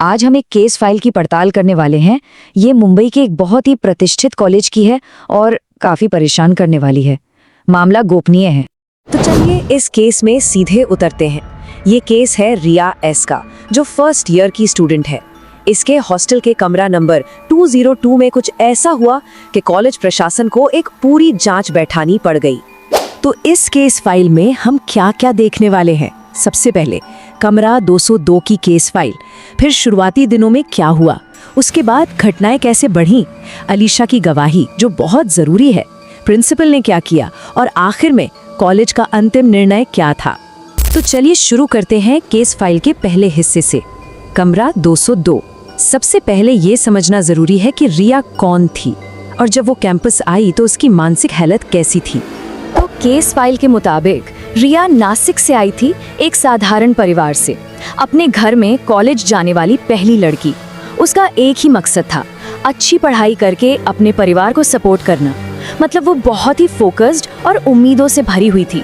आज हम एक केस फाइल की पड़ताल करने वाले हैं। ये मुंबई के एक बहुत ही प्रतिष्ठित कॉलेज की है और काफी परेशान करने वाली है। मामला गोपनीय है। तो चलिए इस केस में सीधे उतरते हैं। ये केस है रिया एस का, जो फर्स्ट ईयर की स्टूडेंट है। इसके हॉस्टल के कमरा नंबर 202 में कुछ ऐसा हुआ कि कॉलेज प्रशासन को एक पूरी जांच बैठानी पड़ गई। तो इस केस फाइल में हम क्या क्या देखने वाले हैं? सबसे पहले कमरा 202 की केस फाइल, फिर शुरुआती दिनों में क्या हुआ, उसके बाद घटनाएं कैसे बढ़ीं, अलीशा की गवाही जो बहुत जरूरी है, प्रिंसिपल ने क्या किया और आखिर में कॉलेज का अंतिम निर्णय क्या था। तो चलिए शुरू करते हैं केस फाइल के पहले हिस्से से, कमरा 202। सबसे पहले ये समझना जरूरी है कि रिया कौन थी और जब वो कैंपस आई तो उसकी मानसिक हालत कैसी थी। तो केस फाइल के मुताबिक रिया नासिक से आई थी, एक साधारण परिवार से, अपने घर में कॉलेज जाने वाली पहली लड़की। उसका एक ही मकसद था, अच्छी पढ़ाई करके अपने परिवार को सपोर्ट करना। मतलब वो बहुत ही फोकस्ड और उम्मीदों से भरी हुई थी।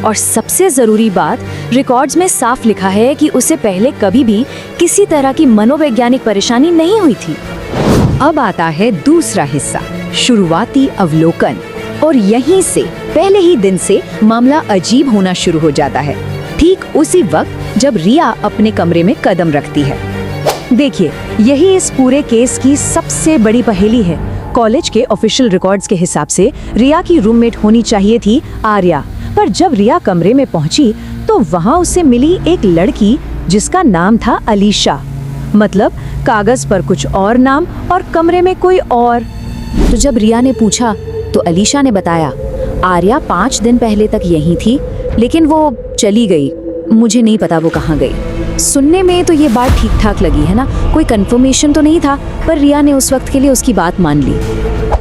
और सबसे जरूरी बात, रिकॉर्ड्स में साफ लिखा है कि उसे पहले कभी भी किसी तरह की मनोवैज्ञानिक परेशानी नहीं हुई थी। अब आता है दूसरा हिस्सा, शुरुआती अवलोकन। और यहीं से पहले ही दिन से मामला अजीब होना शुरू हो जाता है, ठीक उसी वक्त जब रिया अपने कमरे में कदम रखती है। देखिए, यही इस पूरे केस की सबसे बड़ी पहेली है। कॉलेज के ऑफिशियल रिकॉर्ड्स के हिसाब से रिया की रूममेट होनी चाहिए थी आर्या, पर जब रिया कमरे में पहुंची तो वहां उसे मिली एक लड़की जिसका नाम था अलीशा। मतलब कागज पर कुछ और नाम और कमरे में कोई और। तो जब रिया ने पूछा तो अलीशा ने बताया, आर्या 5 दिन पहले तक यहीं थी, लेकिन वो चली गई। मुझे नहीं पता वो कहाँ गई। सुनने में तो ये बात ठीक ठाक लगी है ना, कोई कंफर्मेशन तो नहीं था, पर रिया ने उस वक्त के लिए उसकी बात मान ली।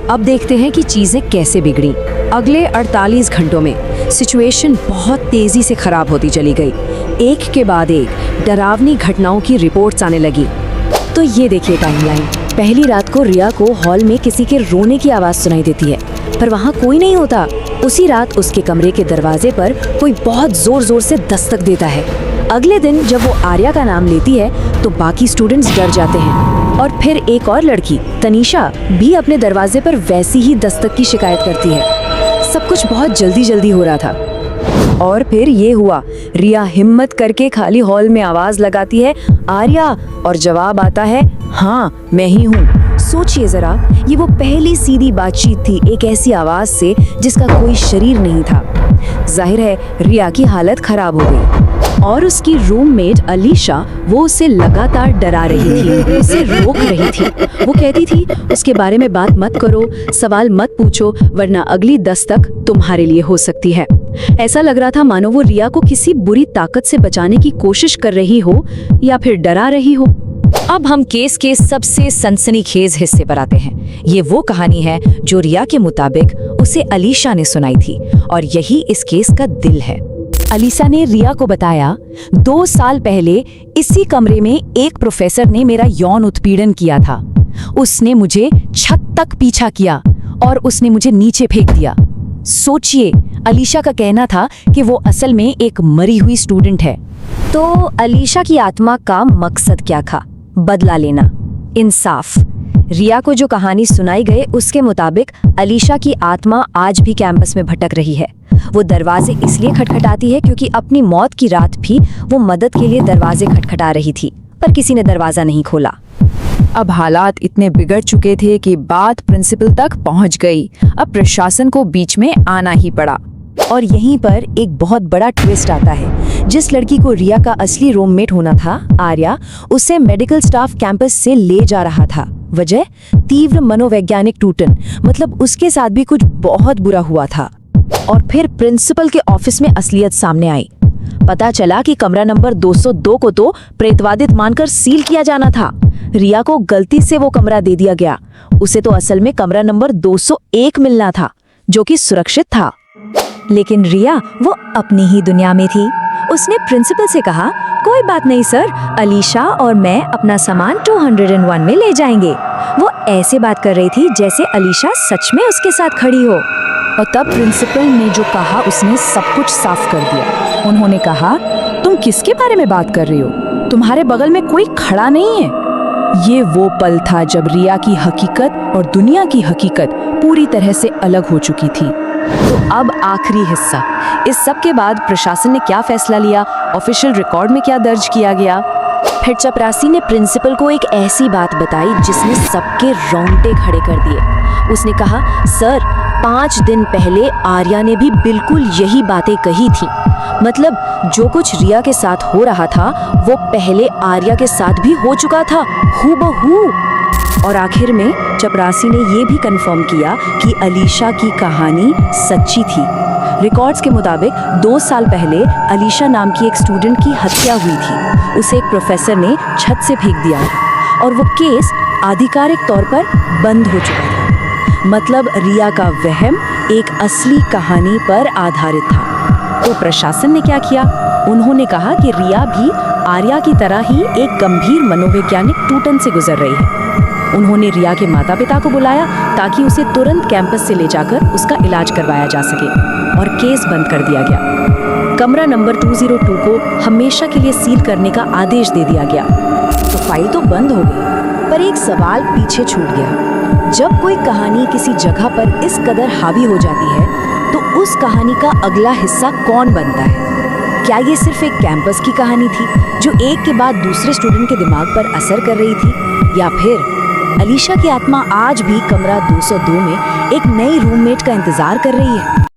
अब देखते हैं कि चीजें कैसे बिगड़ी। अगले 48 घंटों में सिचुएशन बहुत तेजी से खराब होती चली गई। एक के बाद एक डरावनी घटनाओं की रिपोर्ट्स आने लगी। तो ये देखिए टाइमलाइन। पहली रात को रिया को हॉल में किसी के रोने की आवाज सुनाई देती है, पर वहाँ कोई नहीं होता। उसी रात उसके कमरे के दरवाजे पर कोई बहुत जोर जोर से दस्तक देता है। अगले दिन जब वो आर्या का नाम लेती है तो बाकी स्टूडेंट्स डर जाते हैं। और फिर एक और लड़की तनीषा भी अपने दरवाजे पर वैसी ही दस्तक की शिकायत करती है। सब कुछ बहुत जल्दी जल्दी हो रहा था। और फिर ये हुआ, रिया हिम्मत करके खाली हॉल में आवाज लगाती है, आर्या, और जवाब आता है, हाँ मैं ही हूँ। सोचिए जरा, ये वो पहली सीधी बातचीत थी एक ऐसी आवाज से जिसका कोई शरीर नहीं था। जाहिर है रिया की हालत खराब हो गई। और उसकी रूममेट अलीशा, वो उसे लगातार डरा रही थी, उसे रोक रही थी। वो कहती थी, उसके बारे में बात मत करो, सवाल मत पूछो, वरना अगली दस्तक तुम्हारे लिए हो सकती है। ऐसा लग रहा था मानो वो रिया को किसी बुरी ताकत से बचाने की कोशिश कर रही हो या फिर डरा रही हो। अब हम केस के सबसे सनसनीखेज हिस्से पर आते हैं। ये वो कहानी है जो रिया के मुताबिक उसे अलीशा ने सुनाई थी, और यही इस केस का दिल है। अलीशा ने रिया को बताया, 2 साल पहले इसी कमरे में एक प्रोफेसर ने मेरा यौन उत्पीड़न किया था। उसने मुझे छत तक पीछा किया और उसने मुझे नीचे फेंक दिया। सोचिए, अलीशा का कहना था कि वो असल में एक मरी हुई स्टूडेंट है। तो अलीशा की आत्मा का मकसद क्या था? बदला लेना, इंसाफ। रिया को जो कहानी सुनाई गई उसके मुताबिक अलीशा की आत्मा आज भी कैंपस में भटक रही है। वो दरवाजे इसलिए खटखटाती है क्योंकि अपनी मौत की रात भी वो मदद के लिए दरवाजे खटखटा रही थी, पर किसी ने दरवाजा नहीं खोला। अब हालात इतने बिगड़ चुके थे कि बात प्रिंसिपल तक पहुंच गई। अब प्रशासन को बीच में आना ही पड़ा। और यहीं पर एक बहुत बड़ा ट्विस्ट आता है। जिस लड़की को रिया का असली रूममेट होना था, आर्या, उसे मेडिकल स्टाफ कैंपस से ले जा रहा था। वजह, तीव्र मनोवैज्ञानिक टूटन। मतलब उसके साथ भी कुछ बहुत बुरा हुआ था। और फिर प्रिंसिपल के ऑफिस में असलियत सामने आई। पता चला कि कमरा नंबर 202 को तो प्रेतवादित मानकर सील किया जाना था। रिया को गलती से वो कमरा दे दिया गया। उसे तो असल में कमरा नंबर 201 मिलना था, जो कि सुरक्षित था। लेकिन रिया वो अपनी ही दुनिया में थी। उसने प्रिंसिपल से कहा, कोई बात नहीं सर, अलीशा और मैं अपना सामान 201 में ले जाएंगे। वो ऐसे बात कर रही थी जैसे अलीशा सच में उसके साथ खड़ी हो। और तब प्रिंसिपल ने जो कहा उसने सब कुछ साफ कर दिया। उन्होंने कहा, तुम किसके बारे में बात कर रही हो? तुम्हारे बगल में कोई खड़ा नहीं है। ये वो पल था जब रिया की हकीकत और दुनिया की हकीकत पूरी तरह से अलग हो चुकी थी। तो अब आखिरी हिस्सा, इस सब के बाद प्रशासन ने क्या फैसला लिया, ऑफिशियल रिकॉर्ड में क्या दर्ज किया गया। फिर चपरासी ने प्रिंसिपल को एक ऐसी बात बताई जिसने सबके रोंगटे खड़े कर दिए। उसने कहा, सर 5 दिन पहले आर्या ने भी बिल्कुल यही बातें कही थी। मतलब जो कुछ रिया के साथ हो रहा था वो पहले आर्या के साथ भी हो चुका था, हूबहू। और आखिर में चपरासी ने ये भी कंफर्म किया कि अलीशा की कहानी सच्ची थी। रिकॉर्ड्स के मुताबिक 2 साल पहले अलीशा नाम की एक स्टूडेंट की हत्या हुई थी। उसे एक प्रोफेसर ने छत से फेंक दिया था और वो केस आधिकारिक तौर पर बंद हो चुका था। मतलब रिया का वहम एक असली कहानी पर आधारित था। तो प्रशासन ने क्या किया? उन्होंने कहा कि रिया भी आर्या की तरह ही एक गंभीर मनोवैज्ञानिक टूटन से गुजर रही है। उन्होंने रिया के माता पिता को बुलाया ताकि उसे तुरंत कैंपस से ले जाकर उसका इलाज करवाया जा सके और केस बंद कर दिया गया। कमरा नंबर 202 को हमेशा के लिए सील करने का आदेश दे दिया गया। तो फाइल तो बंद हो गई, पर एक सवाल पीछे छूट गया। जब कोई कहानी किसी जगह पर इस कदर हावी हो जाती है तो उस कहानी का अगला हिस्सा कौन बनता है? क्या ये सिर्फ एक कैंपस की कहानी थी जो एक के बाद दूसरे स्टूडेंट के दिमाग पर असर कर रही थी, या फिर अलीशा की आत्मा आज भी कमरा 202 में एक नई रूममेट का इंतजार कर रही है?